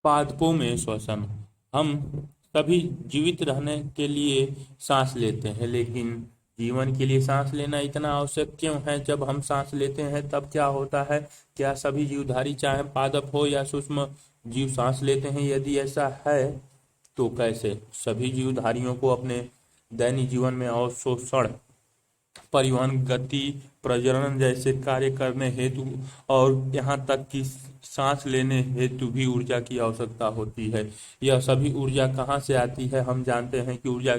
पादपों में श्वसन। हम सभी जीवित रहने के लिए सांस लेते हैं, लेकिन जीवन के लिए सांस लेना इतना आवश्यक क्यों है? जब हम सांस लेते हैं तब क्या होता है? क्या सभी जीवधारी, चाहे पादप हो या सूक्ष्म जीव, सांस लेते हैं? यदि ऐसा है तो कैसे? सभी जीवधारियों को अपने दैनिक जीवन में अवशोषण, परिवहन, गति, प्रजनन जैसे कार्य करने हेतु और यहाँ तक कि सांस लेने हेतु भी ऊर्जा की आवश्यकता होती है। यह सभी ऊर्जा कहाँ से आती है? हम जानते हैं कि ऊर्जा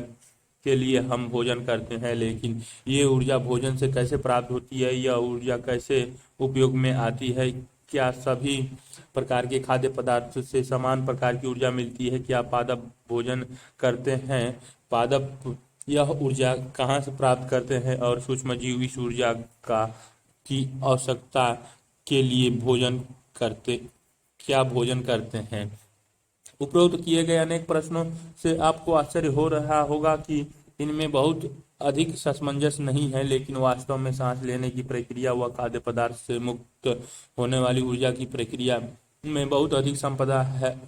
के लिए हम भोजन करते हैं, लेकिन ये ऊर्जा भोजन से कैसे प्राप्त होती है? यह ऊर्जा कैसे उपयोग में आती है? क्या सभी प्रकार के खाद्य पदार्थ से समान प्रकार की ऊर्जा मिलती है? क्या पादप भोजन करते हैं? पादप यह ऊर्जा कहाँ से प्राप्त करते हैं? और सूक्ष्म जीव इस ऊर्जा का की आवश्यकता के लिए भोजन करते हैं? उपरोक्त किए गए अनेक प्रश्नों से आपको आश्चर्य हो रहा होगा कि इनमें बहुत अधिक सामंजस्य नहीं है, लेकिन वास्तव में सांस लेने की प्रक्रिया व खाद्य पदार्थ से मुक्त होने वाली ऊर्जा की प्रक्रिया में बहुत अधिक संपदा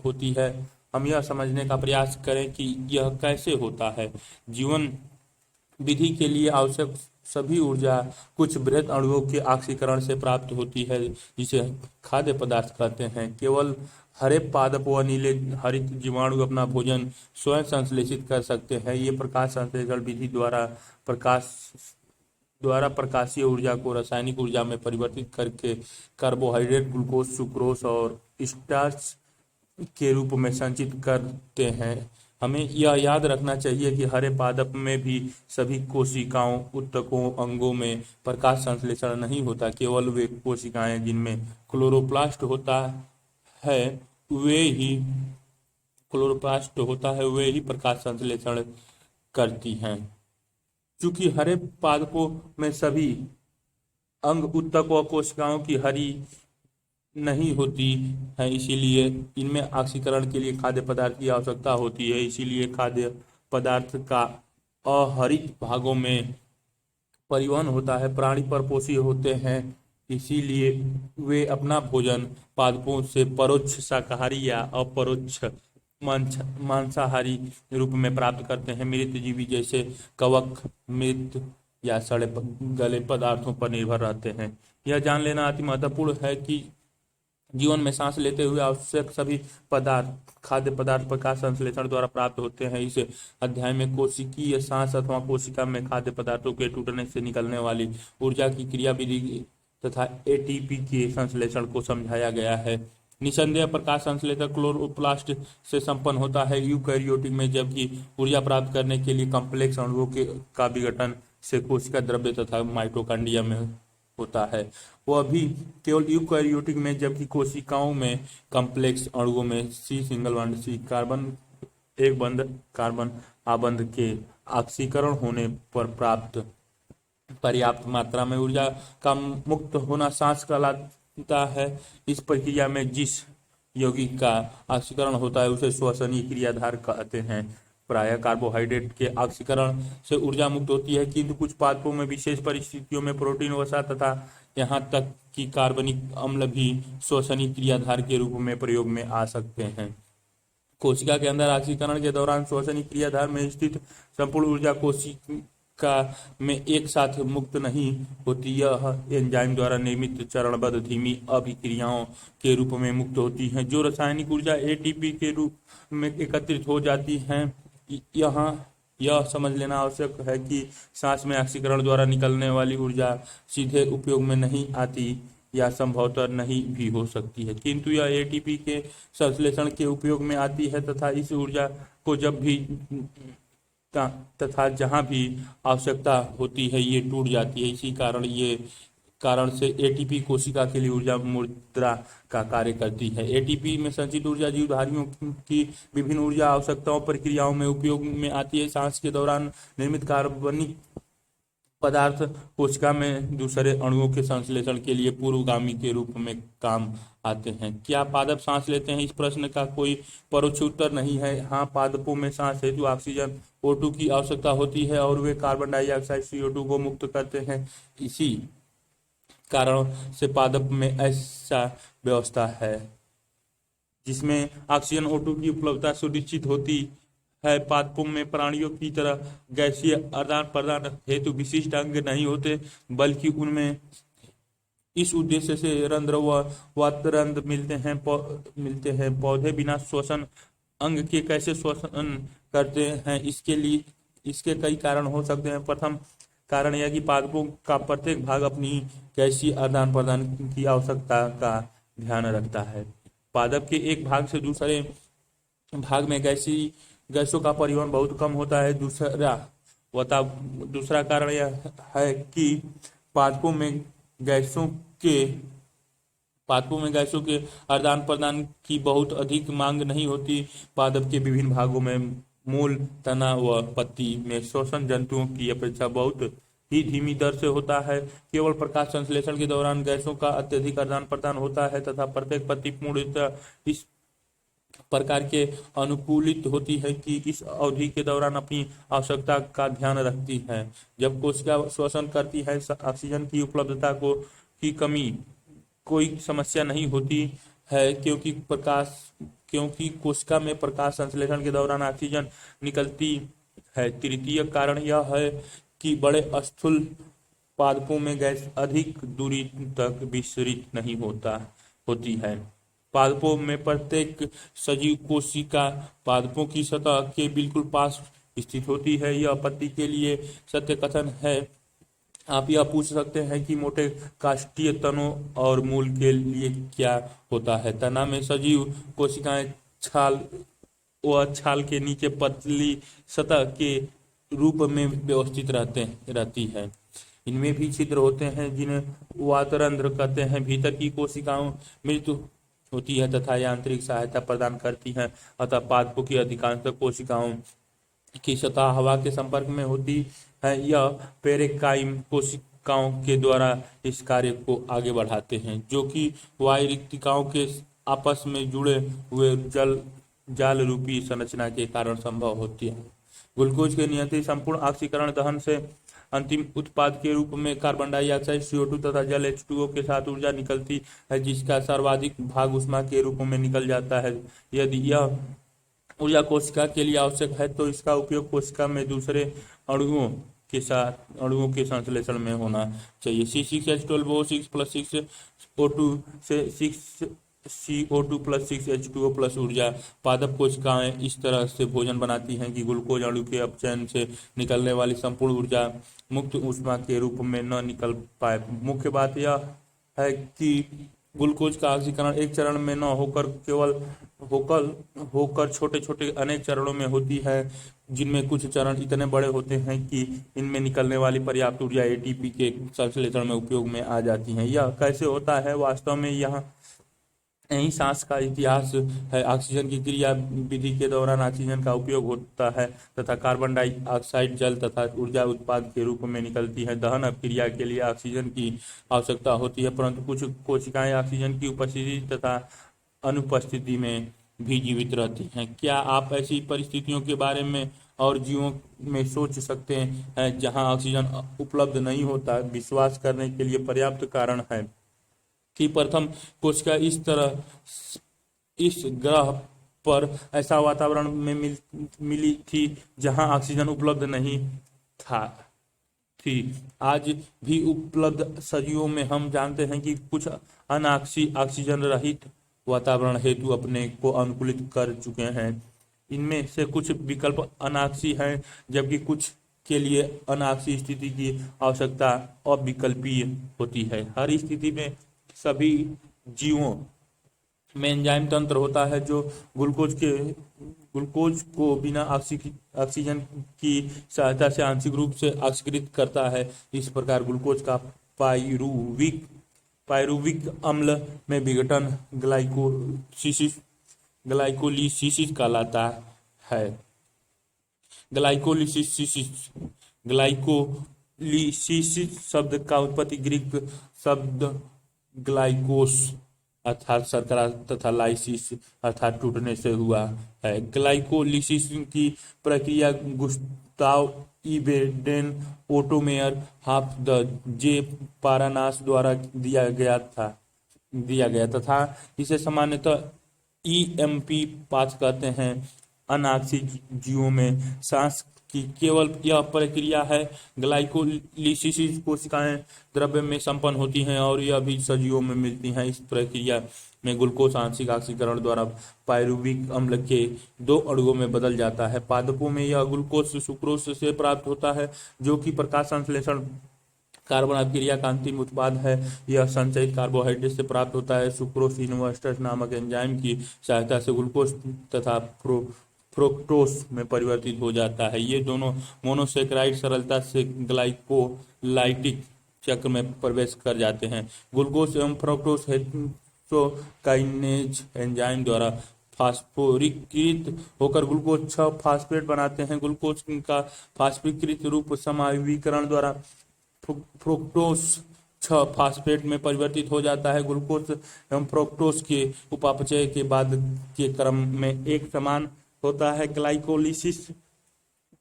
होती है। हम यह समझने का प्रयास करें कि यह कैसे होता है। जीवन विधि के लिए आवश्यक सभी ऊर्जा कुछ बृहद अणुओं के ऑक्सीकरण से प्राप्त होती है, जिसे खाद्य पदार्थ कहते हैं। केवल हरे पादप व नीले हरित जीवाणु अपना भोजन स्वयं संश्लेषित कर सकते हैं। ये प्रकाश संश्लेषण विधि द्वारा प्रकाशीय ऊर्जा को रासायनिक ऊर्जा में परिवर्तित करके कार्बोहाइड्रेट, ग्लूकोज, सुक्रोज और स्टार्च के रूप में संचित करते हैं। हमें यह याद रखना चाहिए कि हरे पादप में भी सभी कोशिकाओं, ऊतकों, अंगों में प्रकाश संश्लेषण नहीं होता। केवल वे कोशिकाएं जिनमें क्लोरोप्लास्ट है वे ही वे ही प्रकाश संश्लेषण करती हैं। चूंकि हरे पादपों में सभी अंग, ऊतक व कोशिकाओं की हरी नहीं होती है, इसीलिए इनमें ऑक्सीकरण के लिए खाद्य पदार्थ की आवश्यकता होती है। इसीलिए खाद्य पदार्थ का अहरित भागों में परिवहन होता है। प्राणी परपोषी होते हैं, इसीलिए वे अपना भोजन पादपों से परोक्ष शाकाहारी या अपरोक्ष मांसाहारी रूप में प्राप्त करते हैं। मृत जीवी जैसे कवक, मृत या सड़े गले पदार्थों पर निर्भर रहते हैं। यह जान लेना अति महत्वपूर्ण है कि जीवन में सांस लेते हुए आवश्यक सभी खाद्य पदार्थ प्रकाश संश्लेषण द्वारा प्राप्त होते हैं। इस अध्याय में कोशिकीय सांस अथवा कोशिका में खाद्य पदार्थों के टूटने से निकलने वाली ऊर्जा की क्रिया विधि तथा एटीपी के संश्लेषण को समझाया गया है। निसंदेह प्रकाश संश्लेषण क्लोरोप्लास्ट से संपन्न होता है यूकैरियोटिक में, जबकि ऊर्जा प्राप्त करने के लिए कॉम्प्लेक्स अणुओं का विघटन से कोशिका द्रव्य तथा माइटोकॉन्ड्रिया में होता है। वह भी केवल यूकैरियोटिक में, जबकि कोशिकाओं में कॉम्प्लेक्स अणुओं में C कार्बन एक बंध कार्बन आबंध के ऑक्सीकरण होने पर प्राप्त पर्याप्त मात्रा में ऊर्जा का मुक्त होना सांस कहलाता है। इस प्रक्रिया में जिस यौगिक का ऑक्सीकरण होता है उसे श्वसनीय क्रियाधार कहते हैं। प्रायः कार्बोहाइड्रेट के ऑक्सीकरण से ऊर्जा मुक्त होती है, किंतु कुछ पादपों में विशेष परिस्थितियों में प्रोटीन, वसा तथा यहाँ तक कि कार्बनिक अम्ल भी श्वसनीय क्रियाधार के रूप में प्रयोग में आ सकते हैं। कोशिका के अंदर ऑक्सीकरण के दौरान श्वसनीय क्रियाधार में स्थित संपूर्ण ऊर्जा कोशिका में एक साथ मुक्त नहीं होती। यह एंजाइम द्वारा निर्मित चरणबद्ध धीमी अभिक्रियाओं के रूप में मुक्त होती है, जो रासायनिक ऊर्जा एटीपी के रूप में एकत्रित हो जाती हैं। यहाँ यह समझ लेना आवश्यक है कि सांस में ऑक्सीकरण द्वारा निकलने वाली ऊर्जा सीधे उपयोग में नहीं आती या संभवतः नहीं भी हो सकती है, किंतु यह एटीपी के संश्लेषण के उपयोग में आती है तथा इस ऊर्जा को जहाँ भी आवश्यकता होती है ये टूट जाती है। इसी कारण से एटीपी कोशिका के लिए ऊर्जा मुद्रा का कार्य करती है। एटीपी में संचित ऊर्जा जीवधारियों की विभिन्न ऊर्जा आवश्यकताओं प्रक्रियाओं में उपयोग में आती है। सांस के दौरान निर्मित कार्बनिक पदार्थ कोशिका में दूसरे अणुओं के संश्लेषण के लिए पूर्वगामी के रूप में काम आते हैं। क्या पादप सांस लेते हैं? इस प्रश्न का कोई परोक्ष उत्तर नहीं है। हाँ, पादपों में सांस हेतु ऑक्सीजन O2 की आवश्यकता होती है और वे कार्बन डाइऑक्साइड CO2 को मुक्त करते हैं। इसी कारण से पादप में ऐसा व्यवस्था है जिसमें ऑक्सीजन O2 की उपलब्धता सुनिश्चित होती है। पादपों में प्राणियों की तरह गैसीय आदान प्रदान हेतु विशिष्ट अंग नहीं होते, बल्कि उनमें इस उद्देश्य से रंध्र व वातरंध्र मिलते हैं। पौधे बिना श्वसन अंग के कैसे श्वसन करते हैं, इसके कई कारण हो सकते हैं। प्रथम कारण यह कि पादपों का प्रत्येक भाग अपनी गैसीय आदान प्रदान की आवश्यकता का ध्यान रखता है। पादप के एक भाग से दूसरे भाग में गैसों का परिवहन बहुत कम होता है। दूसरा कारण यह है कि पादपों में गैसों के आदान प्रदान की बहुत अधिक मांग नहीं होती। पादप के विभिन्न भागों में मूल, तना व पत्ती में श्वसन जंतुओं की अपेक्षा बहुत ही धीमी दर से होता है। केवल प्रकाश संश्लेषण के दौरान गैसों का अत्यधिक आदान प्रदान होता है तथा प्रत्येक पत्ती पूर्णतः इस प्रकार के अनुकूलित होती है कि इस अवधि के दौरान अपनी आवश्यकता का ध्यान रखती है। जब कोशिका श्वसन करती है, ऑक्सीजन की उपलब्धता की कमी कोई समस्या नहीं होती है, क्योंकि कोशिका में प्रकाश संश्लेषण के दौरान ऑक्सीजन निकलती है। तृतीय कारण यह है कि बड़े स्थूल पादपों में गैस अधिक दूरी तक विसरित नहीं होती है। पादपों में प्रत्येक सजीव कोशिका पादपों की सतह के बिल्कुल पास स्थित होती है। यह पत्ती के लिए सत्य कथन है। आप यह पूछ सकते हैं कि मोटे काष्ठीय तनों और मूल के लिए क्या होता है। तना में सजीव कोशिकाएं छाल के नीचे पतली सतह के रूप में व्यवस्थित रहती है। इनमें भी छिद्र होते हैं जिन्हें वातरंध्र कहते हैं। भीतर की कोशिकाओं मृत होती है तथा यांत्रिक सहायता प्रदान करती हैं। अतः पादपों की अधिकांश कोशिकाओं की सतह हवा के संपर्क में होती है। यह पेरेकाइम कोशिकाओं के द्वारा इस कार्य को आगे बढ़ाते हैं, जो कि वायु रिक्तिकाओं के आपस में जुड़े हुए जाल रूपी संरचना के कारण संभव होती है। ग्लूकोज के नियंत्रित संपूर्ण ऑक्सीकरण दहन से अंतिम उत्पाद के रूप में कार्बन डाइऑक्साइड CO2 तथा जल H2O के साथ ऊर्जा निकलती है, जिसका सर्वाधिक भाग ऊष्मा के रूप में निकल जाता है। यदि यह ऊर्जा कोशिका के लिए आवश्यक है तो इसका उपयोग कोशिका में दूसरे अणुओं के संश्लेषण में होना चाहिए। C6H12O6 + 6O2 से 6CO2 + 6H2O+ ऊर्जा। पादप कोशिकाएं इस तरह से भोजन बनाती हैं कि ग्लूकोज अणु के अपचयन से निकलने वाली संपूर्ण ऊर्जा मुक्त ऊष्मा के रूप में न निकल पाए। मुख्य बात यह है कि ग्लूकोज का ऑक्सीकरण एक चरण में न होकर छोटे छोटे अनेक चरणों में होती है, जिनमें कुछ चरण इतने बड़े होते हैं कि इनमें निकलने वाली पर्याप्त ऊर्जा ATP के संश्लेषण में उपयोग में आ जाती है। यह कैसे होता है? वास्तव में यही सांस का इतिहास है। ऑक्सीजन की क्रिया विधि के दौरान ऑक्सीजन का उपयोग होता है तथा कार्बन डाइऑक्साइड जल तथा ऊर्जा उत्पाद के रूप में निकलती है। दहन क्रिया के लिए ऑक्सीजन की आवश्यकता होती है, परंतु कुछ कोशिकाएं ऑक्सीजन की उपस्थिति तथा अनुपस्थिति में भी जीवित रहती हैं। क्या आप ऐसी परिस्थितियों के बारे में और जीवों में सोच सकते हैं जहां ऑक्सीजन उपलब्ध नहीं होता? विश्वास करने के लिए पर्याप्त कारण है कि प्रथम कोशिका इस ग्रह पर ऐसा वातावरण में मिली थी जहां ऑक्सीजन उपलब्ध नहीं थी। आज भी उपलब्ध सजीवों में हम जानते हैं कि कुछ ऑक्सीजन रहित वातावरण हेतु अपने को अनुकूलित कर चुके हैं। इनमें से कुछ विकल्प अनाक्सी हैं, जबकि कुछ के लिए अनाक्सी स्थिति की आवश्यकता अविकल्पीय होती है। हर स्थिति में सभी जीवों में एंजाइम तंत्र होता है जो ग्लूकोज को बिना ऑक्सीजन की सहायता से आंशिक रूप से ऑक्सीकृत करता है। इस प्रकार ग्लूकोज का पायरुविक अम्ल में विघटन ग्लाइकोलिसिस कहलाता है। ग्लाइकोलिसिस शब्द का उत्पत्ति ग्रीक शब्द ग्लाइकोस अर्थात शर्करा तथा लाइसिस अर्थात टूटने से हुआ है। ग्लाइकोलिसिस की प्रक्रिया गुस्ताव इबेडेन ओटोमेयर हाफ द जे पारानास द्वारा दिया गया तथा इसे सामान्यतः EMP पास कहते हैं। अनाक्षी जीवों में सांस की केवल यह प्रक्रिया है। ग्लाइकोलिसिस कोशिकाएं द्रव्य में संपन्न होती हैं और यह भी सजीवों में मिलती हैं। इस प्रक्रिया में ग्लूकोज आंशिक ऑक्सीकरण द्वारा पायरुविक अम्ल के 2 अणुओं में बदल जाता है। पादपों में यह ग्लूकोज सुक्रोज से प्राप्त होता है, जो कि प्रकाश संश्लेषण कार्बन अभिक्रिया का अंतिम उत्पाद है। यह संचयित कार्बोहाइड्रेट से प्राप्त होता है। सुक्रोज इन्वर्टर्स नामक एंजाइम की सहायता से ग्लूकोज तथा फ्रुक्टोज में परिवर्तित हो जाता है। ये दोनों मोनोसेकेराइड सरलता से ग्लाइकोलाइटिक चक्र में प्रवेश कर जाते हैं। ग्लूकोज एवं फ्रुक्टोज हेक्सोकाइनेज एंजाइम द्वारा फास्फोरीकृत होकर ग्लूकोज 6 फास्फेट बनाते हैं। ग्लूकोज का फास्फोरीकृत रूप समावीकरण द्वारा फ्रुक्टोज 6 फास्फेट में परिवर्तित हो जाता है। ग्लूकोज एवं फ्रुक्टोज के उपापचय के बाद के क्रम में एक समान होता है। ग्लाइकोलिसिस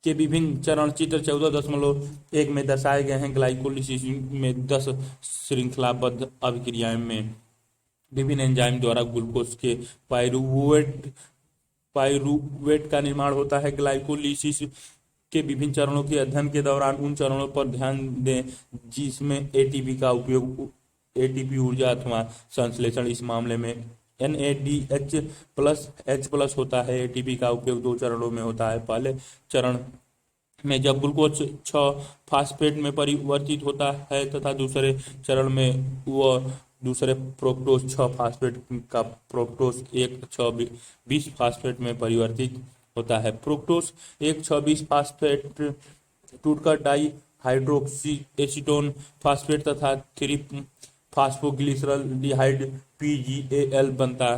के विभिन्न चरण चित्र 14.1 में दर्शाए गए हैं। ग्लाइकोलिसिस में 10 श्रृंखलाबद्ध अभिक्रियाएं में विभिन्न एंजाइम द्वारा ग्लूकोज के पाइरूवेट का निर्माण होता है। ग्लाइकोलिसिस के विभिन्न चरणों के अध्ययन के दौरान उन चरणों पर ध्यान दें जिसमें एटीपी का उपयोग, एटीपी ऊर्जा अथवा संश्लेषण। इस मामले में NADH प्लस H+ होता है। एटीपी का उपयोग 2 चरणों में होता है। पहले चरण में जब ग्लूकोज 6 फास्फेट में परिवर्तित होता है तथा दूसरे चरण में वह दूसरे फ्रुक्टोज 6 फास्फेट का फ्रुक्टोज 1,6,20 फास्फेट में परिवर्तित होता है। फ्रुक्टोज 1,6,20 फास्फेट टूटकर डाई हाइड्रोक्सी एसीटोन फास्फेट तथा 3-फास्फोग्लिसरॉल्डिहाइड PGAL बनता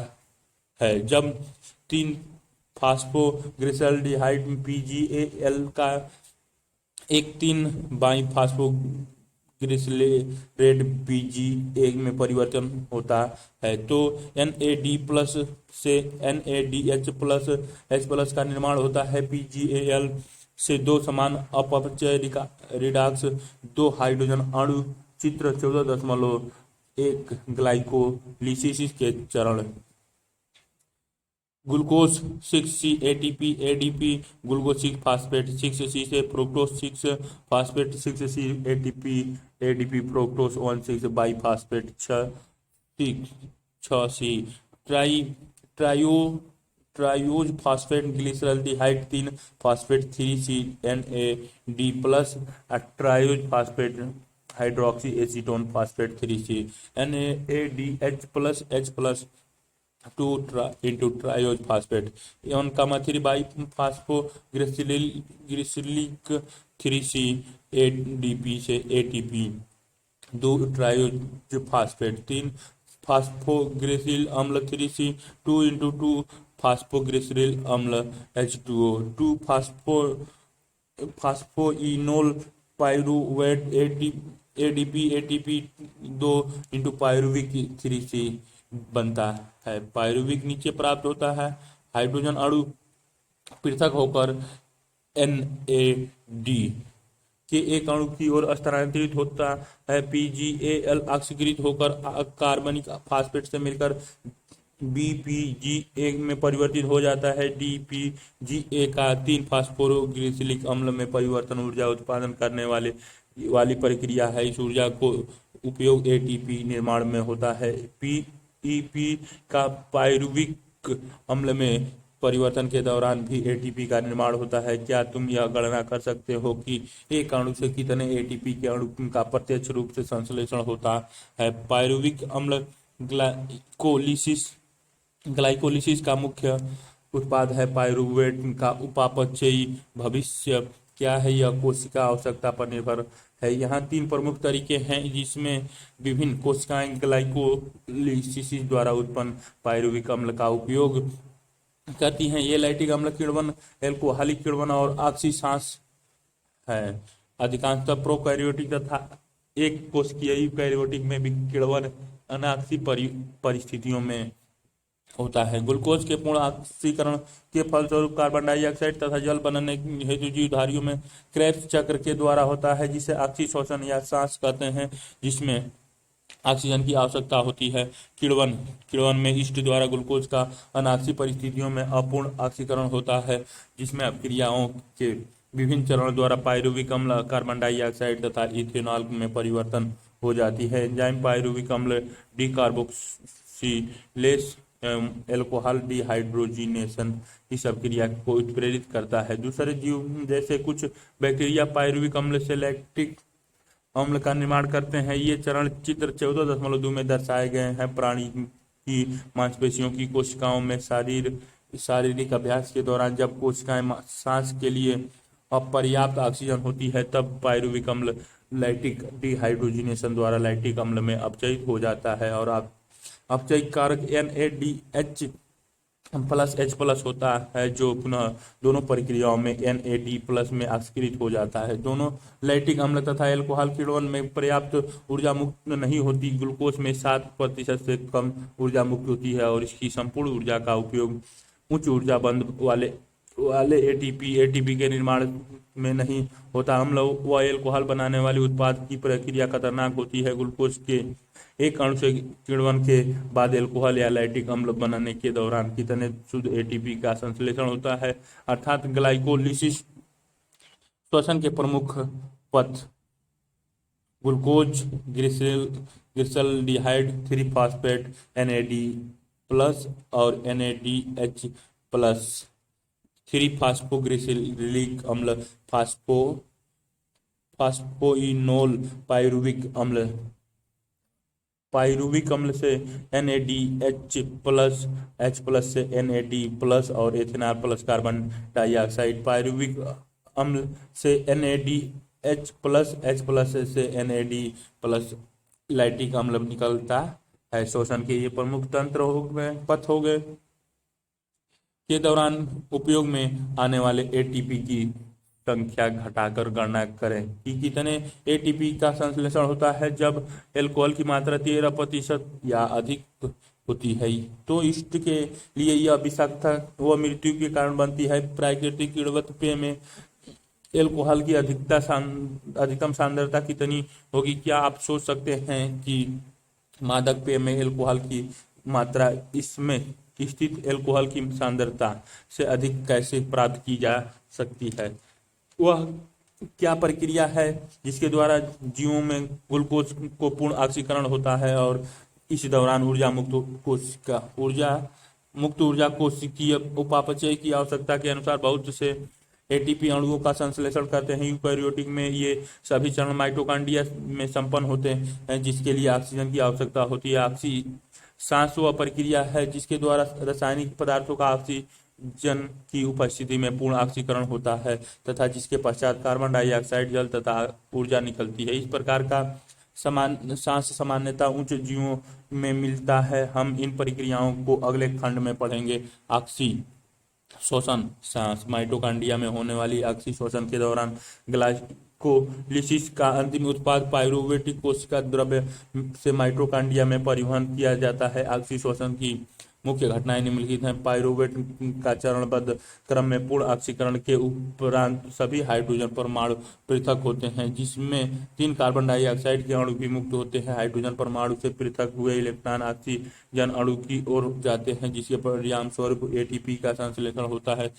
है। जब 3-फास्फोग्लिसरॉल्डिहाइड PGAL का एक 3 फास्फोग्लिसरेट PGA में परिवर्तन होता है तो NAD+ से NADH+ H+ का निर्माण होता है। PGAL से 2 समान अपचय रिडॉक्स 2 हाइड्रोजन अणु। चित्र 14.1 ग्लाइकोलिसिस के चरण। Glucose 6C ATP ADP glucose 6 phosphate 6C से fructose 6 phosphate 6C ATP ADP fructose 1,6 biphosphate 6C triose phosphate glyceraldehyde 3 phosphate 3C NAD+ triose phosphate hydroxy acetone phosphate 3C NADH+ H+ 2 into triose phosphate एवं comma 3 bi phosphoglyceric 3C ADP से ATP 2 triose phosphate 3 phosphoglyceryl अम्ल 3C 2 into 2 phosphoglyceryl अम्ल H2O 2 phosphoenol pyruvate ADP ATP 2 into pyruvic 3C बनता है। Pyruvic नीचे प्राप्त होता है। हाइड्रोजन अणु पृथक होकर NAD के एक अणु की ओर स्थानांतरित होता है। PGAL ऑक्सीकृत होकर कार्बनिक फास्फेट से मिलकर BPGA में परिवर्तित हो जाता है। DPGA का 3 फास्फोग्लिसरिक अम्ल में परिवर्तन ऊर्जा उत्पादन करने वाली प्रक्रिया है। इस ऊर्जा को उपयोग ATP निर्माण में होता है। PEP का पाइरुविक अम्ल में परिवर्तन के दौरान भी ATP का निर्माण होता है। क्या तुम यह गणना कर सकते हो कि एक अणु से कितने ATP के अणु का प्रत्यक्ष रूप से संश्लेषण होता है? पाइरुविक अम्ल ग्लाइकोलिसिस का मुख्य उत्पाद है। पाइरुवेट का उपापचयी भविष्य क्या है? यह कोशिका आवश्यकता पर निर्भर है। यहाँ 3 प्रमुख तरीके हैं जिसमें विभिन्न कोशिकाएं ग्लाइकोलिसिस द्वारा उत्पन्न पाइरुविक अम्ल का उपयोग करती हैं। ये लैक्टिक अम्ल किण्वन, एल्कोहलिक किण्वन और ऑक्सीसांस है। अधिकांशतः प्रोकैरियोटिक तथा एक कोशिकीय यूकैरियोटिक में भी किण्वन अनाक्षी परिस्थितियों में होता है। ग्लूकोज के पूर्ण ऑक्सीकरण के फलस्वरूप कार्बन डाइऑक्साइड तथा जल बनने हेतु जीवधारियों में क्रेब्स चक्र के द्वारा होता है, जिसे ऑक्सीशोषण या सांस कहते हैं, जिसमें ऑक्सीजन की आवश्यकता होती है। किण्वन किण्वन में ईस्ट द्वारा ग्लूकोज का अनाक्षी परिस्थितियों में अपूर्ण ऑक्सीकरण होता है, जिसमें अभिक्रियाओं के विभिन्न चरणों द्वारा पायरुविक अम्ल, कार्बन डाइऑक्साइड तथा इथेनॉल में परिवर्तन हो जाती है। एंजाइम पायरुविक अम्ल डीकार्बोक्सिलेस एवं एल्कोहल डिहाइड्रोजिनेशन इस अभिक्रिया को उत्प्रेरित करता है। दूसरे जीव जैसे कुछ बैक्टीरिया पायरुविक अम्ल से लैक्टिक अम्ल का निर्माण करते हैं। ये चरण चित्र 14.2 में दर्शाए गए हैं। प्राणी की मांसपेशियों की कोशिकाओं में शारीरिक अभ्यास के दौरान जब कोशिकाएं सांस के लिए अपर्याप्त ऑक्सीजन होती है, तब पायरुविक अम्ल लैक्टिक डिहाइड्रोजिनेशन द्वारा लैक्टिक अम्ल में अपचयित हो जाता है और अपचयी कारक NADH प्लस H प्लस होता है, जो पुनः दोनों प्रक्रियाओं में NAD प्लस में ऑक्सीकृत हो जाता है। दोनों लैक्टिक अम्ल तथा एल्कोहल किण्वन में पर्याप्त ऊर्जा मुक्त नहीं होती। ग्लूकोज में 7% से कम ऊर्जा मुक्त होती है और इसकी संपूर्ण ऊर्जा का उपयोग उच्च ऊर्जा बंध वाले ATP के निर्माण में नहीं होता। अम्ल व एल्कोहल बनाने वाले उत्पाद की प्रक्रिया खतरनाक होती है। ग्लूकोज के एक अणु से किण्वन के बाद एल्कोहल या लैक्टिक अम्ल बनाने के दौरान कितने शुद्ध ATP का संश्लेषण होता है, अर्थात ग्लाइकोलिसिस श्वसन के प्रमुख पथ glucose, glyceraldehyde 3 phosphate, NAD plus और NADH प्लस, 3 फास्फोग्लिसरिक अम्ल, फास्फोइनोल पायरुविक अम्ल से NADH प्लस, H प्लस से NAD प्लस और ethanol plus carbon dioxide. Pyruvic अम्ल से NADH प्लस, H प्लस से NAD प्लस लैक्टिक अम्ल निकलता है। श्वसन के ये प्रमुख तंत्र पथ हो गए। के दौरान उपयोग में आने वाले ATP की संख्या घटाकर गणना करें कि कितने ATP का संश्लेषण होता है। जब एल्कोहल की मात्रा 13% या अधिक होती है तो ईस्ट के लिए यह विषाक्तता व मृत्यु के कारण बनती है। प्राकृतिक किण्वत पेय में एल्कोहल की अधिकतम सांद्रता कितनी होगी? क्या आप सोच सकते हैं कि मादक पेय में एल्कोहल की मात्रा इसमें स्थित एल्कोहल की सांद्रता से अधिक कैसे प्राप्त की जा सकती है? वह क्या प्रक्रिया है जिसके द्वारा जीवों में ग्लूकोज को पूर्ण ऑक्सीकरण होता है और इस दौरान ऊर्जा मुक्त ऊर्जा कोशिकीय उपापचय की आवश्यकता के अनुसार बहुत से ATP अणुओं का संश्लेषण करते हैं। यूकैरियोटिक में ये सभी चरण माइटोकॉन्ड्रिया में संपन्न होते हैं, जिसके लिए ऑक्सीजन की आवश्यकता होती है। सांस वह प्रक्रिया है जिसके द्वारा रासायनिक पदार्थों का ऑक्सीजन की उपस्थिति में पूर्ण ऑक्सीकरण होता है तथा जिसके पश्चात कार्बन डाइऑक्साइड, जल तथा ऊर्जा निकलती है। इस प्रकार का सांस सामान्यतः उच्च जीवों में मिलता है। हम इन प्रक्रियाओं को अगले खंड में पढ़ेंगे। ऑक्सीशोषण सांस माइटोकॉन्ड्रिया में होने वाली ऑक्सीशोषण के दौरान ग्लाइकोलिसिस का अंतिम उत्पाद पायरुवेट कोशिका द्रव्य से माइटोकॉन्ड्रिया में परिवहन किया जाता है। ऑक्सीशोषण की मुख्य घटनाएं निम्नलिखित हैं। पायरुवेट का चरणबद्ध क्रम में पूर्ण ऑक्सीकरण के उपरांत सभी हाइड्रोजन परमाणु पृथक होते हैं, जिसमें 3 कार्बन डाइऑक्साइड के अणु भी मुक्त होते हैं। हाइड्रोजन परमाणु से पृथक हुए इलेक्ट्रॉन ऑक्सीजन अणु की ओर जाते हैं, जिसके परिणाम स्वरूप ATP का संश्लेषण होता है।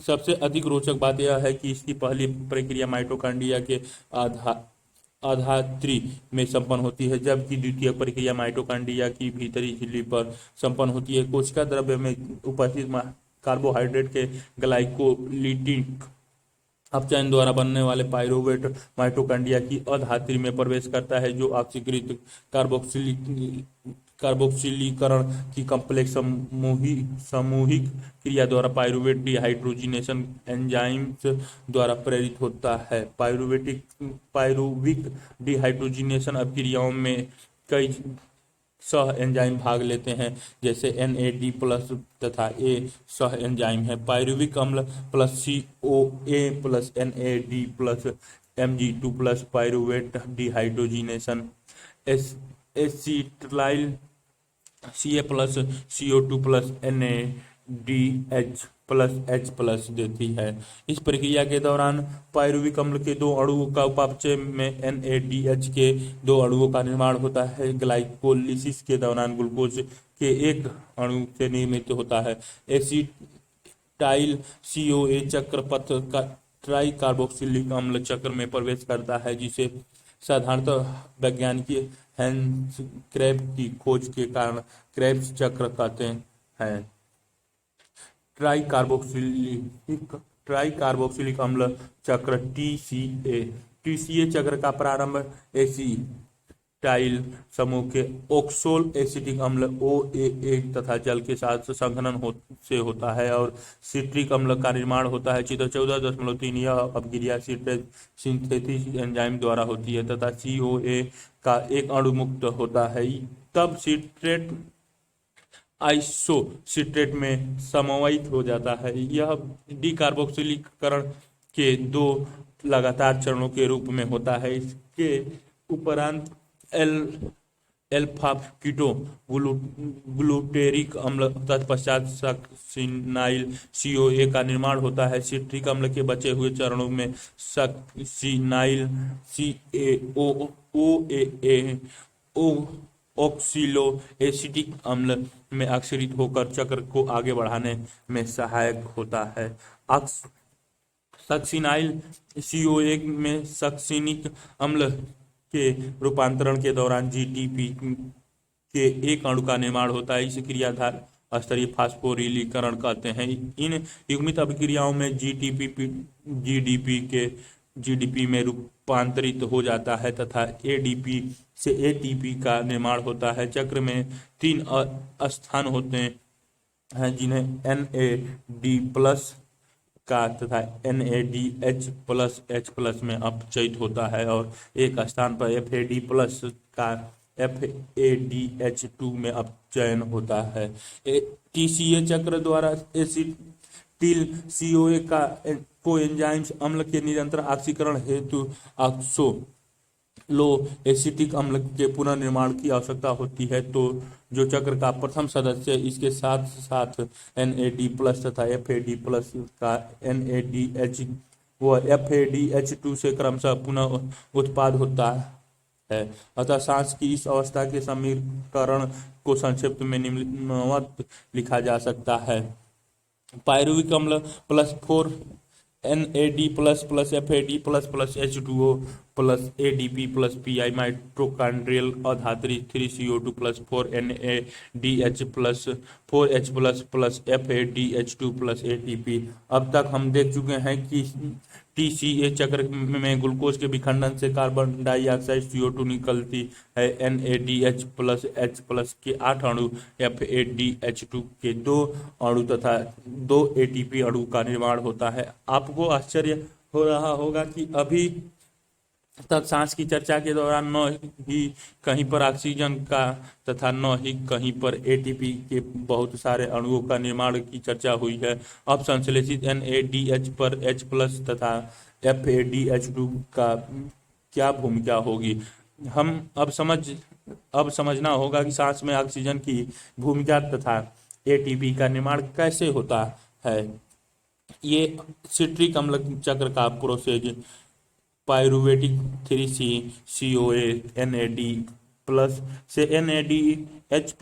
सबसे अधिक रोचक बात यह है कि इसकी पहली प्रक्रिया माइटोकॉन्ड्रिया के आधात्री में संपन्न होती है, जबकि द्वितीय प्रक्रिया माइटोकॉन्ड्रिया की भीतरी झिल्ली पर संपन्न होती है। कोशिका द्रव्य में उपस्थित कार्बोहाइड्रेट के ग्लाइकोलिटिक अपचयन द्वारा बनने वाले पायरुवेट माइटोकॉन्ड्रिया की अधात्री में प्रवेश करता है, जो ऑक्सीकृत कार्बोक्सिलीकरण की कॉम्प्लेक्स सामूहिक क्रिया द्वारा पायरुवेट डिहाइड्रोजिनेशन एंजाइम्स द्वारा प्रेरित होता है। पायरुविक डिहाइड्रोजिनेशन अभिक्रियाओं में कई सह एंजाइम भाग लेते हैं, जैसे NAD प्लस तथा A सह एंजाइम है। पायरुविक अम्ल plus COA plus NAD plus Mg2 plus pyruvate dehydrogenation acetyl CA plus CO2 plus NADH+H+ देती है। इस प्रक्रिया के दौरान पायरुविक अम्ल के दो अणुओं का उपापचय में NADH के दो अणुओं का निर्माण होता है। ग्लाइकोलिसिस के दौरान ग्लूकोज के एक अणु से निर्मित होता है। एसिटाइल CoA चक्र पथ का ट्राई कार्बोक्सिलिक अम्ल चक्र में प्रवेश करता है, जिसे साधारणतः वैज्ञानिक हैंस क्रैब की खोज के कारण क्रेब्स चक्र कहते हैं। ट्राई कार्बोक्सिलिक अम्ल चक्र TCA चक्र का प्रारंभ एसिटाइल समूह के ऑक्सोल एसिटिक अम्ल OAA तथा जल के साथ संघनन से होता है और सिट्रिक अम्ल का निर्माण होता है। चित्र 14.3 यह अपक्रिया सिंथेसिस एंजाइम द्वारा होती है तथा CoA का एक अणु मुक्त होता है, तब सिट्रेट आइसोसिट्रेट में समन्वित हो जाता है। यह डीकार्बोक्सिलीकरण के दो लगातार चरणों के रूप में होता है। इसके उपरांत एल्फा कीटो ग्लूटेरिक अम्ल तत्पश्चात सक्सिनाइल CoA का निर्माण होता है। सिट्रिक अम्ल के बचे हुए चरणों में सक्सिनाइल CaOAA ऑक्सिलो एसिटिक अम्ल में अक्सरित होकर चक्र को आगे बढ़ाने में सहायक होता है। सक्सिनाइल CoA में सक्सिनिक अम्ल के रूपांतरण के दौरान GTP के एक अणु का निर्माण होता है। इस क्रियाधार स्तरीय फास्फोरिलीकरण कहते हैं। इन युग्मित अभिक्रियाओं में GDP में रूपांतरित हो जाता है तथा ADP से ATP का निर्माण होता है। चक्र में 3 स्थान होते हैं, जिन्हें NAD+ का तथा NADH+H+ में अपचयित होता है और एक स्थान पर FAD+ का FADH2 में अपचयन होता है। TCA चक्र द्वारा एसिटिल CoA का कोएंजाइम्स अम्ल के निरंतर ऑक्सीकरण हेतु ऑक्सोलो एसिटिक अम्ल के पुनर्निर्माण की आवश्यकता होती है, तो जो चक्र का प्रथम सदस्य इसके साथ साथ NAD+ तथा FAD+ का NADH व FADH2 से क्रमशः पुनः उत्पाद होता है। अतः सांस की इस अवस्था के समीकरण को संक्षिप्त में निम्नवत लिखा जा सकता है। पायरुविक अम्ल +4 NAD+ FAD+ H2O ADP PI mitochondrial अधात्री 3CO2 4 NADH 4H+ FADH2 ATP। अब तक हम देख चुके हैं कि TCA चक्र में ग्लूकोज के विखंडन से कार्बन डाइऑक्साइड CO2 निकलती है। NADH+H+ के 8 अणु, FADH2 के 2 अणु तथा 2 ATP अणु का निर्माण होता है। आपको आश्चर्य हो रहा होगा कि अभी तक सांस की चर्चा के दौरान न ही कहीं पर ऑक्सीजन का तथा न ही कहीं पर ATP के बहुत सारे अणुओं का निर्माण की चर्चा हुई है। अब संश्लेषित NADH पर H+ तथा FADH2 का क्या भूमिका होगी, हम अब समझना होगा कि सांस में ऑक्सीजन की भूमिका तथा ATP का निर्माण कैसे होता है। ये सिट्रिक अम्ल चक्र का प्रोसेस पायरुवेटिक 3COA NAD+ से NADH++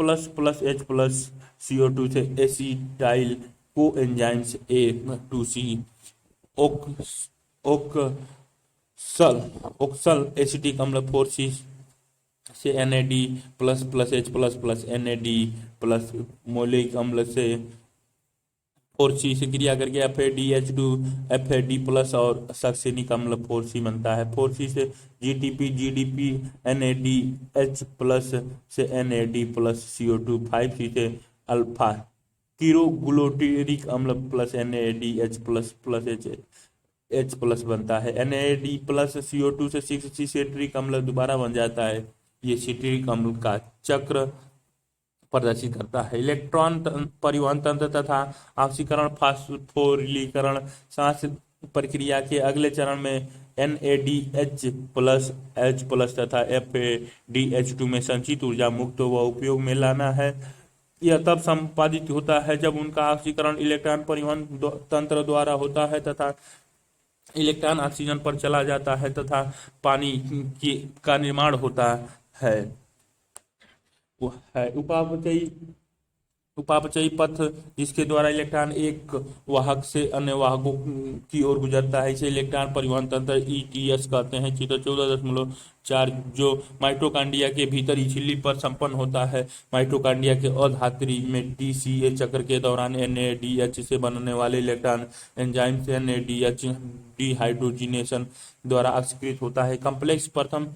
CO2 से एसिटाइल कोएंजाइम्स A2C ऑक्सल एसिटिक अम्ल 4C से NAD++ H++ मोलिक अम्ल से 4C से क्रिया करके FADH2 FAD+ और सक्सिनिक अम्ल 4C बनता है। 4C से GDP NADH+ से NAD+ CO2 5C से अल्फा कीरोग्लूटेरिक अम्ल NADH++ बनता है। NAD+ CO2 से 6C सिट्रिक अम्ल दोबारा बन जाता है। ये सिट्रिक अम्ल का चक्र प्रदर्शित करता है। इलेक्ट्रॉन परिवहन तंत्र तथा ऑक्सीकरण फास्फोरिलीकरण सांस प्रक्रिया के अगले चरण में NADH+H+ तथा FADH2 में संचित ऊर्जा मुक्त व उपयोग में लाना है। यह तब संपादित होता है जब उनका ऑक्सीकरण इलेक्ट्रॉन परिवहन तंत्र द्वारा होता है तथा इलेक्ट्रॉन ऑक्सीजन पर चला जाता है तथा पानी का निर्माण होता है। वो है उपापचयी उपापचयी पथ, जिसके द्वारा इलेक्ट्रॉन एक वाहक से अन्य वाहकों की ओर गुजरता है, इसे इलेक्ट्रॉन परिवहन तंत्र ईटीएस कहते हैं। चित्र 14.4 जो माइटोकांड्रिया के भीतरी झिल्ली पर संपन्न होता है। माइटोकांड्रिया के अधात्री में टीसीए चक्र के दौरान एनएडीएच से बनने वाले इलेक्ट्रॉन एंजाइम से एनएडीएच डिहाइड्रोजिनेशन द्वारा ऑक्सीकृत होता है। कम्प्लेक्स प्रथम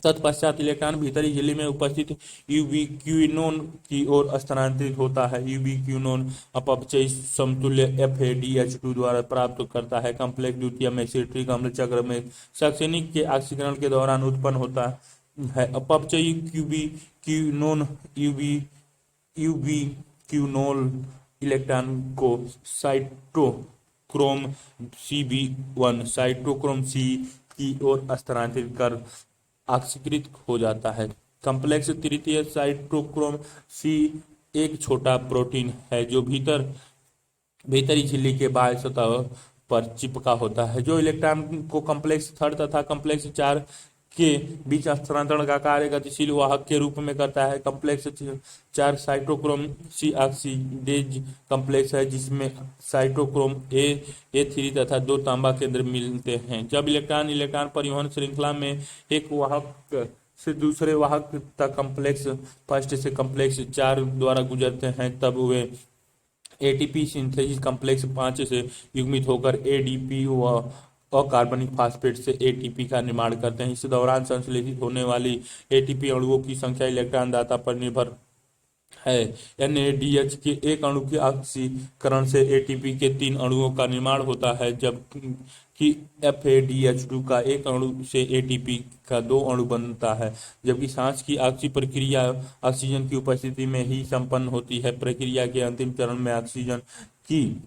तत्पश्चात इलेक्ट्रॉन भीतरी झिल्ली में उपस्थित यूबिक्विनोन की ओर स्थानांतरित होता है। यूबिक्विनोन अपचयी समतुल्य FADH2 द्वारा प्राप्त करता है। कम्प्लेक्स द्वितीय में सिट्रिक अम्ल चक्र में सक्सेनिक के ऑक्सीकरण के दौरान उत्पन्न होता है। अपचयी यूबिक्विनोल इलेक्ट्रॉन को साइटोक्रोम C की ओर स्थानांतरित कर ऑक्सीकृत हो जाता है। कम्प्लेक्स तृतीय साइटोक्रोम C एक छोटा प्रोटीन है जो भीतरी झिल्ली के बाह्य सतह पर चिपका होता है, जो इलेक्ट्रॉन को कम्प्लेक्स थर्ड तथा कम्प्लेक्स 4 के बीच स्थानांतरण का कार्य गतिशील वाहक के रूप में करता है। Complex 4 cytochrome C oxidase complex है, जिसमें साइटोक्रोम A3 तथा 2 तांबा केंद्र मिलते हैं। जब इलेक्ट्रॉन परिवहन श्रृंखला में एक वाहक से दूसरे वाहक तक कम्प्लेक्स फर्स्ट से कम्प्लेक्स 4 द्वारा गुजरते हैं, तब वे एटीपी सिंथेसिस कम्प्लेक्स 5 से युग्मित होकर एडीपी व अकार्बनिक फास्फेट से एटीपी का निर्माण करते हैं। इस दौरान संश्लेषित होने वाली एटीपी अणुओं की संख्या इलेक्ट्रॉन दाता पर निर्भर है। एनएडीएच के एक अणु के ऑक्सीकरण से एटीपी के 3 अणुओं का निर्माण होता है, जबकि FADH2 का एक अणु से एटीपी का 2 अणु बनता है। जबकि सांस की ऑक्सी प्रक्रिया ऑक्सीजन की उपस्थिति में ही संपन्न होती है। प्रक्रिया के अंतिम चरण में ऑक्सीजन की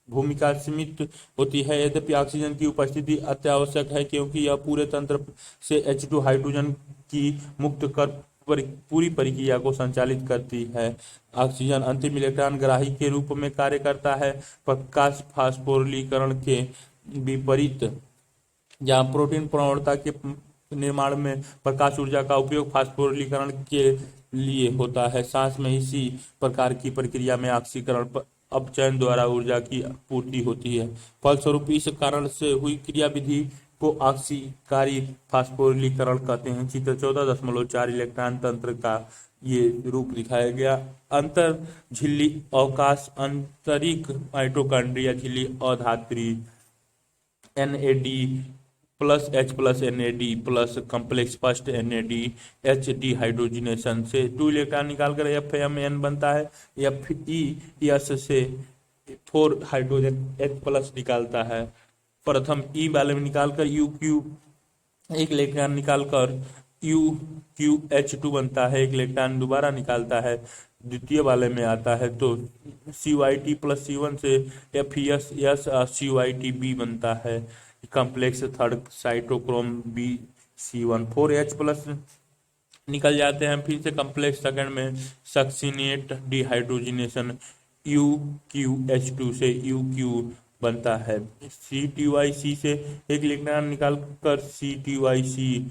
भूमिका सीमित होती है। यद्यपि ऑक्सीजन की उपस्थिति अत्यावश्यक है, क्योंकि यह पूरे तंत्र से H2 हाइड्रोजन की मुक्त कर पूरी प्रक्रिया को संचालित करती है। ऑक्सीजन अंतिम इलेक्ट्रॉन ग्राही के रूप में कार्य करता है। प्रकाश फास्फोरिलीकरण के विपरीत, जहाँ प्रोटीन प्रवणता के निर्माण में प्रकाश ऊर्जा का उपयोग फास्फोरिलीकरण के लिए होता है, सांस में इसी प्रकार की प्रक्रिया में ऑक्सीकरण अपचयन द्वारा ऊर्जा की पूर्ति होती है। फलस्वरूप इस कारण से हुई क्रियाविधि को ऑक्सीकारी फास्फोरिलीकरण कहते हैं। चित्र 14.4 इलेक्ट्रॉन तंत्र का ये रूप दिखाया गया। अंतर झिल्ली अवकाश आंतरिक माइटोकांड्रिया झिल्ली अधात्री NAD+H+NAD plus complex first NADH dehydrogenation से 2 इलेक्ट्रॉन निकालकर FMN बनता है। FES से 4 हाइड्रोजन H+ निकालता है। प्रथम E वाले में निकालकर एक इलेक्ट्रॉन निकालकर UQH2 बनता है। एक इलेक्ट्रॉन दोबारा निकालता है, द्वितीय वाले में आता है तो CYT+C1 से FES CYTB बनता है। Complex third cytochrome BC1 4H+ निकल जाते हैं। फिर से कम्प्लेक्स सेकंड में सक्सिनेट डिहाइड्रोजिनेशन UQH2 से UQ बनता है। CTYC से एक इलेक्ट्रॉन निकालकर CTYC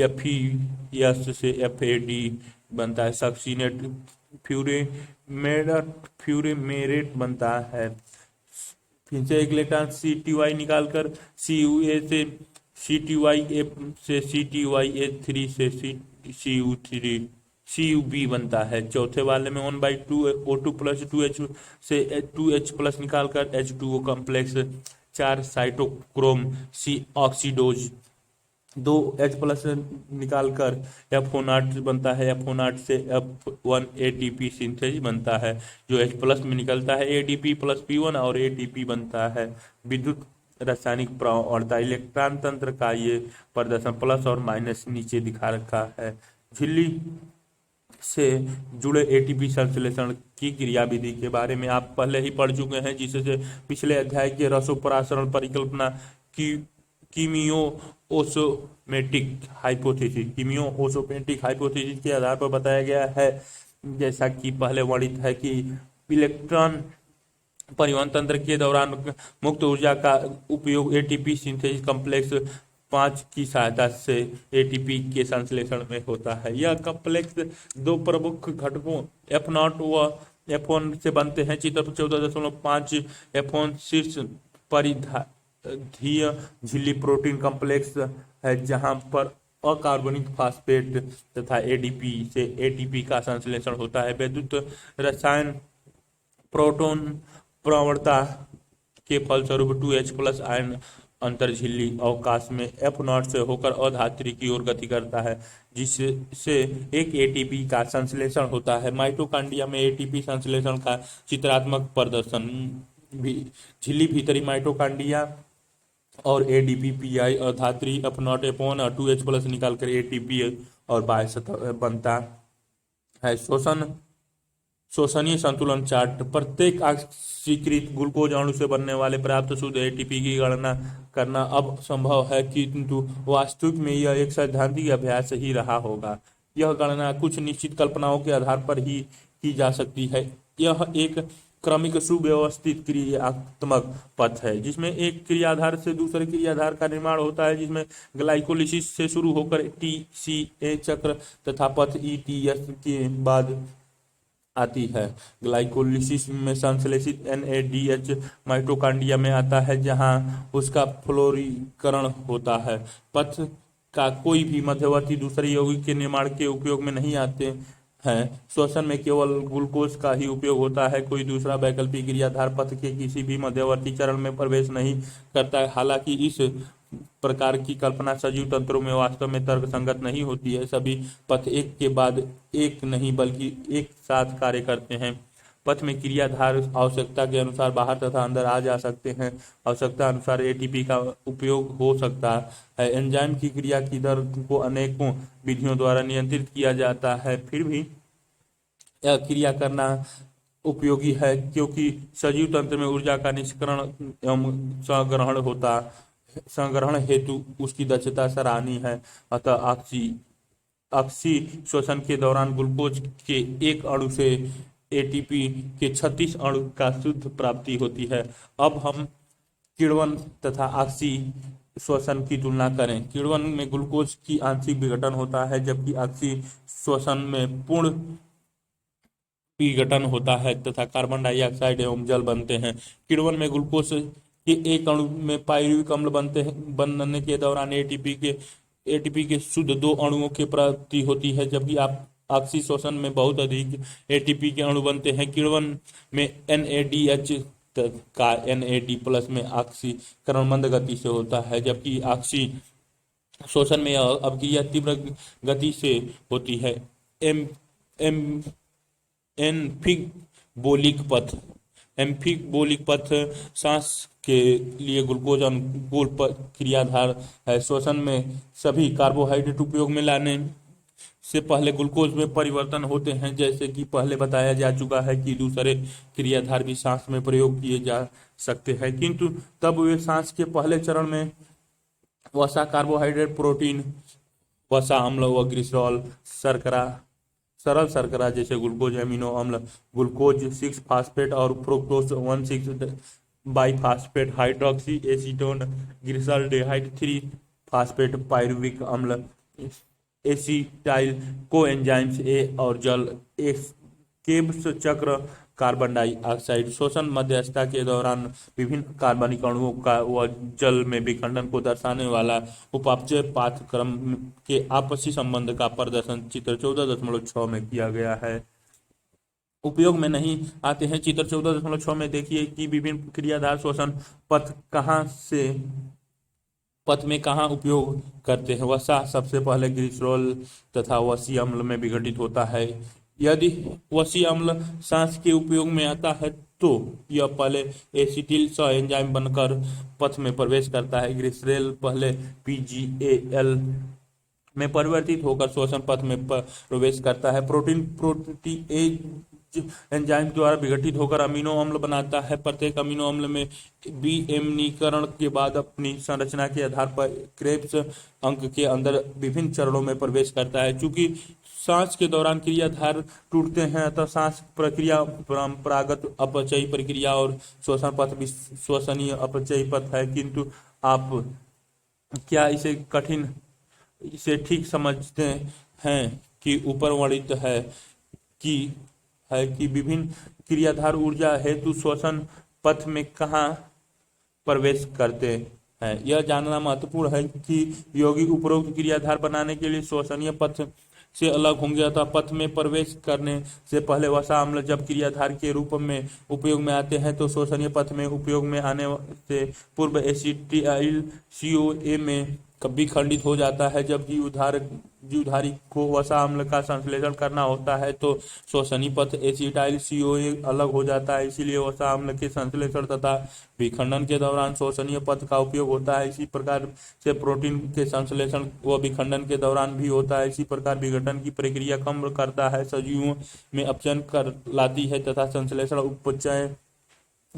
FES से FAD बनता है। सक्सिनेट फ्यूरेमेरेट बनता है। फिर से एक इलेक्ट्रॉन CTY निकालकर CUA से CTYA से CTYA3 से CUB बनता है। चौथे वाले में 1/2 O2 + 2H से 2H+ निकालकर H2O complex 4 cytochrome C ऑक्सीडोज 2H+ निकालकर FO0 बनता है। FO0 से F1 ATP सिंथेसिस बनता है, जो H+ में निकलता है। ADP+P1 और ATP बनता है। विद्युत रासायनिक प्रवणता इलेक्ट्रॉन तंत्र का ये प्रदर्शन प्लस और माइनस नीचे दिखा रखा है। झिल्ली से जुड़े एटीपी संश्लेषण की क्रियाविधि के बारे में आप पहले ही पढ़ चुके हैं, जिससे पिछले अध्याय के रसोपरासरण परिकल्पना की कीमियो ओसोमेटिक हाइपोथेसिस के आधार पर बताया गया है जैसा कि पहले वर्णित है कि इलेक्ट्रॉन परिवहन तंत्र के दौरान मुक्त ऊर्जा का उपयोग एटीपी सिंथेसिस कॉम्प्लेक्स 5 की सहायता से एटीपी के संश्लेषण में होता है। यह कॉम्प्लेक्स दो प्रमुख घटकों F0 व F1 से बनते हैं। चित्र 14.5 F1 शीर्ष परिधीय झिल्ली प्रोटीन कॉम्प्लेक्स है, जहां पर अकार्बनिक फास्फेट तथा एडीपी से एटीपी का संश्लेषण होता है। वैद्युत रसायन प्रोटॉन प्रवणता के फलस्वरूप 2H+ आयन अंतर झिल्ली अवकाश में F0 से होकर अधात्री की ओर गति करता है, जिससे एक एटीपी का संश्लेषण होता है। माइटोकॉन्ड्रिया में एटीपी संश्लेषण का चित्रात्मक प्रदर्शन भी झिल्ली भीतरी माइटोकॉन्ड्रिया और एडीपी पीआई और धात्री F0 F1 और 2H+ निकालकर एटीपी और बाह्य सतह बनता है। शोषणीय संतुलन चार्ट। प्रत्येक ऑक्सीकृत ग्लूकोज अणु से बनने वाले पर्याप्त शुद्ध एटीपी की गणना करना अब संभव है, किंतु वास्तविक में यह एक सैद्धांतिक अभ्यास ही रहा होगा। यह गणना कुछ निश्चित कल्पनाओं के आधार पर ही की जा सकती है। यह एक क्रमिक सुव्यवस्थित क्रियात्मक पथ है, जिसमें एक क्रियाधार से दूसरे क्रियाधार का निर्माण होता है, जिसमें ग्लाइकोलिसिस से शुरू होकर टीसीए चक्र तथा पथ ईटीएस के बाद आती है। ग्लाइकोलिसिस में संश्लेषित NADH माइटोकॉन्ड्रिया में आता है, जहां उसका फ्लोरीकरण होता है। पथ का कोई भी मध्यवर्ती दूसरे यौगिक के निर्माण के उपयोग में नहीं आते हैं। श्वसन में केवल ग्लूकोज का ही उपयोग होता है। कोई दूसरा वैकल्पिक क्रियाधार पथ के किसी भी मध्यवर्ती चरण में प्रवेश नहीं करता है। हालांकि इस प्रकार की कल्पना सजीव तंत्रों में वास्तव में तर्कसंगत नहीं होती है। सभी पथ एक के बाद एक नहीं बल्कि एक साथ कार्य करते हैं। पथ में क्रियाधार आवश्यकता के अनुसार बाहर तथा अंदर आ जा सकते हैं। आवश्यकता अनुसार एटीपी का उपयोग हो सकता है। एंजाइम की क्रिया की दर को अनेकों विधियों द्वारा नियंत्रित किया जाता है। फिर भी यह क्रिया करना उपयोगी है, क्योंकि सजीव तंत्र में ऊर्जा का निष्करण एवं संग्रहण हेतु उसकी दक्षता सराहनीय है। अतः ऑक्सी श्वसन के दौरान ग्लूकोज के एक अणु से एटीपी के 36 अणु का शुद्ध प्राप्ति होती है। अब हम किण्वन तथा ऑक्सी श्वसन की तुलना करें। किण्वन में ग्लूकोज की आंशिक विघटन होता है, जबकि ऑक्सी श्वसन में पूर्ण विघटन होता है तथा कार्बन डाइऑक्साइड एवं जल बनते हैं। किण्वन में ग्लूकोज के एक अणु में पाइरुविक अम्ल बनने के दौरान एटीपी के शुद्ध 2 अणुओं की प्राप्ति होती है, जबकि ऑक्सी श्वसन में बहुत अधिक एटीपी के अणु बनते हैं। किण्वन में NADH का NAD+ में ऑक्सीकरण मंद गति से होता है, जबकि ऑक्सी श्वसन में अभिक्रिया तीव्र गति से होती है। एम्फिबोलिक पथ सांस के लिए ग्लूकोज अनुकूल क्रियाधार है। श्वसन में सभी कार्बोहाइड्रेट उपयोग में लाने से पहले ग्लूकोज में परिवर्तन होते हैं। जैसे कि पहले बताया जा चुका है कि दूसरे क्रियाधार भी सांस में प्रयोग किए जा सकते हैं, किंतु तब वे सांस के पहले चरण में वसा, कार्बोहाइड्रेट, प्रोटीन, वसा अम्ल व ग्लिसरॉल, सरल शर्करा जैसे ग्लूकोज एमिनो अम्ल, ग्लूकोज 6 फास्फेट और fructose 1,6 biphosphate, hydroxy acetone, glyceraldehyde 3 phosphate, pyruvic अम्ल, एसिटाइल कोएंजाइम्स ए और जल, केब्स चक्र, कार्बन डाइऑक्साइड। श्वसन मध्यस्थता के दौरान विभिन्न कार्बनिक अणुओं का व जल में विखंडन को दर्शाने वाला उपापचय पाठ्यक्रम के आपसी संबंध का प्रदर्शन चित्र 14.6 में किया गया है। उपयोग में नहीं आते हैं। चित्र 14.6 में देखिए कि विभिन्न क्रियाधार श्वसन पथ में कहाँ उपयोग करते हैं। वसा सबसे पहले ग्लिसरॉल तथा वसीय अम्ल में विघटित होता है। यदि वसीय अम्ल सांस के उपयोग में आता है तो यह पहले एसिटिल सह एंजाइम बनकर पथ में प्रवेश करता है। ग्लिसरॉल पहले PGAL में परिवर्तित होकर श्वसन पथ में प्रवेश करता है। प्रोटीएज एंजाइम द्वारा विघटित होकर अमीनो अम्ल बनाता है। प्रत्येक अमीनो अम्ल में विएमनीकरण के बाद अपनी संरचना के आधार पर क्रेब्स अंक के अंदर विभिन्न चरणों में प्रवेश करता है। चूंकि सांस के दौरान क्रियाधार टूटते हैं, अतः सांस प्रक्रिया परंपरागत अपचयी प्रक्रिया और श्वसन पथ विश्वसनीय अपचयी पथ है। किंतु आप क्या इसे ठीक समझते हैं कि ऊपर वर्णित कि कि विभिन्न क्रियाधार ऊर्जा हेतु श्वसन पथ में कहाँ प्रवेश करते हैं। यह जानना महत्वपूर्ण है कि यौगिक उपरोक्त क्रियाधार बनाने के लिए श्वसनीय पथ से अलग होंगे, अतः पथ में प्रवेश करने से पहले वसा अम्ल जब क्रियाधार के रूप में उपयोग में आते हैं तो श्वसनीय पथ में उपयोग में आने से पूर्व एसिटाइल CoA में कभी खंडित हो जाता है। जब जीवधारी को वसा अम्ल का संश्लेषण करना होता है तो श्वसनीय पथ एसिटाइल CoA अलग हो जाता है, इसीलिए वसा अम्ल के संश्लेषण तथा विखंडन के दौरान श्वसनीय पथ का उपयोग होता है। इसी प्रकार से प्रोटीन के संश्लेषण व विखंडन के दौरान भी होता है। इसी प्रकार विघटन की प्रक्रिया कम करता है, सजीवों में अपचयन कर लाती है तथा संश्लेषण उपचय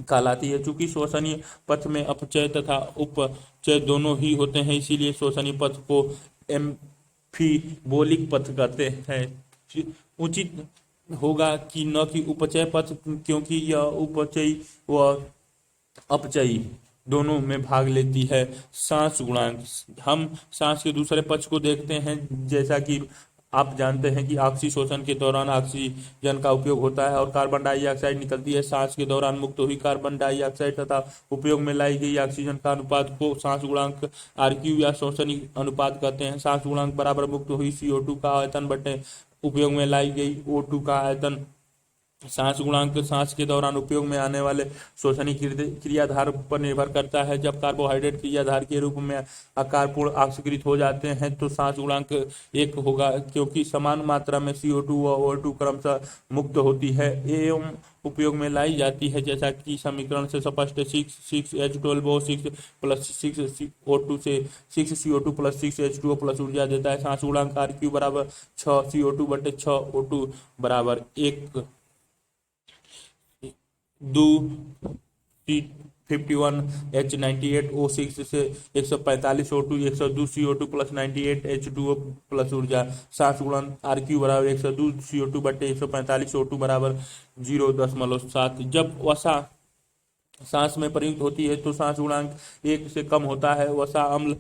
कहलाती है। चूंकि श्वसनीय पथ में अपचय तथा उपचय दोनों ही होते हैं, इसीलिए श्वसनीय पथ को एम्फीबोलिक पथ कहते हैं। उचित होगा कि न कि उपचय पथ, क्योंकि यह उपचयी व अपचयी दोनों में भाग लेती है। सांस गुणांक, हम सांस के दूसरे पक्ष को देखते हैं। जैसा कि आप जानते हैं कि ऑक्सीशोषण के दौरान ऑक्सीजन का उपयोग होता है और कार्बन डाइऑक्साइड निकलती है। सांस के दौरान मुक्त हुई कार्बन डाइऑक्साइड तथा उपयोग में लाई गई ऑक्सीजन का अनुपात को सांस गुणांक RQ या श्वसनीय अनुपात कहते हैं। सांस गुणांक बराबर मुक्त हुई CO2 का आयतन बटे उपयोग में लाई गई O2 का आयतन। सांस गुणांक सांस के दौरान उपयोग में आने वाले श्वसनीय क्रियाधार पर निर्भर करता है। जब कार्बोहाइड्रेट क्रियाधार के रूप में आकारपूर्ण ऑक्सीकृत हो जाते हैं तो सांस गुणांक 1 होगा, क्योंकि समान मात्रा में CO2 व O2 क्रमशः मुक्त होती है एवं उपयोग में लाई जाती है। जैसा कि समीकरण से स्पष्ट 6H12O6 प्लस 6O2 से 6CO2 प्लस 6H2O प्लस ऊर्जा देता है। सांस गुणांक RQ बराबर 6 CO2 बटे 6 O2 बराबर 1 2 51 H98O6 से 145 O2 102 CO2 plus 98 H2O plus ऊर्जा। सांस गुणांक RQ बराबर 102 CO2 बटे 145 O2 बराबर 0.7। जब वसा सांस में प्रयुक्त होती है तो सांस गुणांक 1 से कम होता है। वसा अम्ल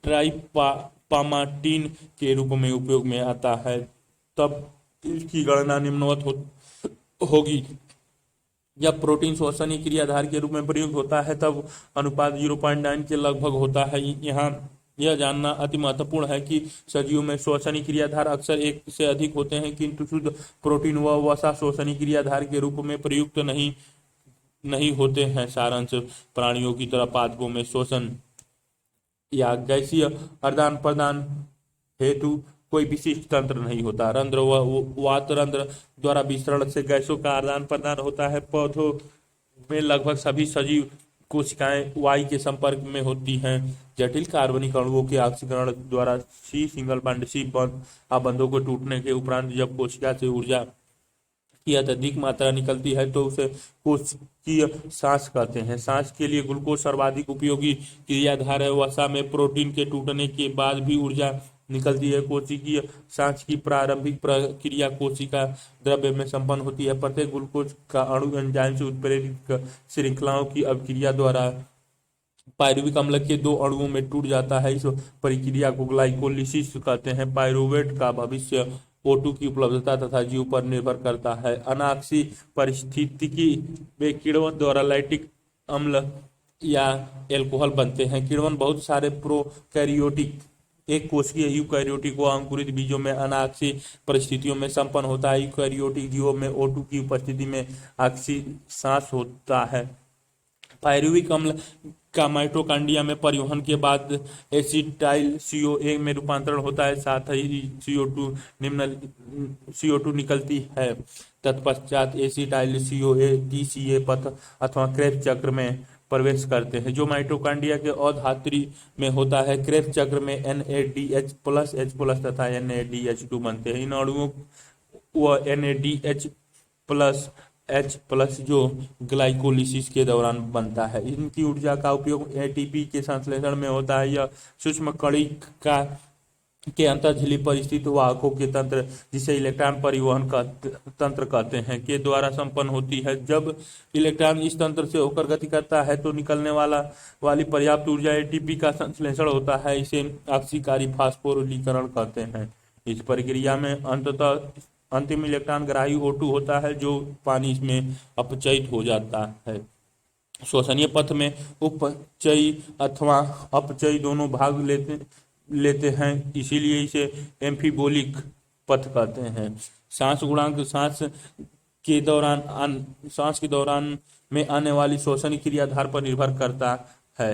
ट्राइपामाटीन के रूप में उपयोग में आता है, तब इसकी गणना निम्नवत होगी। जब प्रोटीन श्वसनीय क्रियाधार के रूप में प्रयुक्त होता है तब अनुपात 0.9 के लगभग होता है। यहाँ यह जानना अति महत्वपूर्ण है कि सजीवों में श्वसनीय क्रियाधार अक्सर 1 से अधिक होते हैं, किंतु शुद्ध प्रोटीन व वसा श्वसनीय क्रियाधार के रूप में प्रयुक्त नहीं होते हैं। सारांश, प्राणियों की तरह पादपों में श्वसन या गैसीय आदान प्रदान हेतु कोई विशिष्ट तंत्र नहीं होता। रंध्र व वातरंध्र द्वारा विसरण से गैसों का आदान प्रदान होता है। पौधों में लगभग सभी सजीव कोशिकाएं वायु के संपर्क में होती हैं। जटिल कार्बनिक अणुओं के ऑक्सीकरण द्वारा C सिंगल बॉन्ड C बंधों को टूटने के उपरांत जब कोशिका से ऊर्जा की अत्यधिक मात्रा निकलती है तो उसे कोशिकीय सांस कहते हैं। सांस के लिए ग्लूकोज सर्वाधिक उपयोगी क्रियाधार है। वसा में प्रोटीन के टूटने के बाद भी ऊर्जा निकलती है। कोशिकीय सांस की प्रारंभिक प्रक्रिया कोशिका द्रव्य में संपन्न होती है। प्रत्येक ग्लूकोज का अणु एंजाइम से उत्प्रेरित श्रृंखलाओं की अभिक्रिया द्वारा पायरुविक अम्ल के 2 अणुओं में टूट जाता है। इस प्रक्रिया को ग्लाइकोलिसिस कहते हैं। पायरुवेट का भविष्य O2 की उपलब्धता तथा जीव पर निर्भर करता है। अनाक्सी परिस्थितिकी में किण्वन द्वारा लैक्टिक अम्ल या एल्कोहल बनते हैं। किण्वन बहुत सारे प्रोकैरियोटिक एक कोशिकीय यूकैरियोटिक व अंकुरित बीजों में अनाक्सी परिस्थितियों में संपन्न होता है। यूकैरियोटिक जीवों में O2 की उपस्थिति में ऑक्सीसांस होता है। पायरुविक अम्ल का माइटोकॉन्ड्रिया में परिवहन के बाद एसिटाइल CoA में रूपांतरण होता है, साथ ही CO2 निकलती है। तत्पश्चात एसिटाइल CoA TCA पथ अथवा क्रेब्स चक्र में प्रवेश करते हैं, जो माइटोकॉन्ड्रिया के अधात्री में होता है। क्रेब्स चक्र में NADH प्लस H प्लस तथा NADH2 बनते हैं। इन अणुओं व NADH प्लस H प्लस जो ग्लाइकोलिसिस के दौरान बनता है, इनकी ऊर्जा का उपयोग ATP के संश्लेषण में होता है। यह सूक्ष्म कणिका के अंतर्झिली पर स्थित वाहकों के तंत्र, जिसे इलेक्ट्रॉन परिवहन का तंत्र कहते हैं, के द्वारा संपन्न होती है। जब इलेक्ट्रॉन इस तंत्र से होकर गति करता है तो निकलने वाली पर्याप्त ऊर्जा एटीपी का संश्लेषण होता है। इसे ऑक्सीकारी फास्फोरिलीकरण कहते हैं। इस प्रक्रिया में अंततः अंतिम इलेक्ट्रॉन ग्राही O2 होता है, जो पानी में अपचयित हो जाता है। श्वसनीय पथ में उपचयी अथवा अपचयी दोनों भाग लेते हैं, इसीलिए इसे एम्फीबोलिक पथ कहते हैं। सांस गुणांक सांस के दौरान में आने वाली श्वसन क्रिया आधार पर निर्भर करता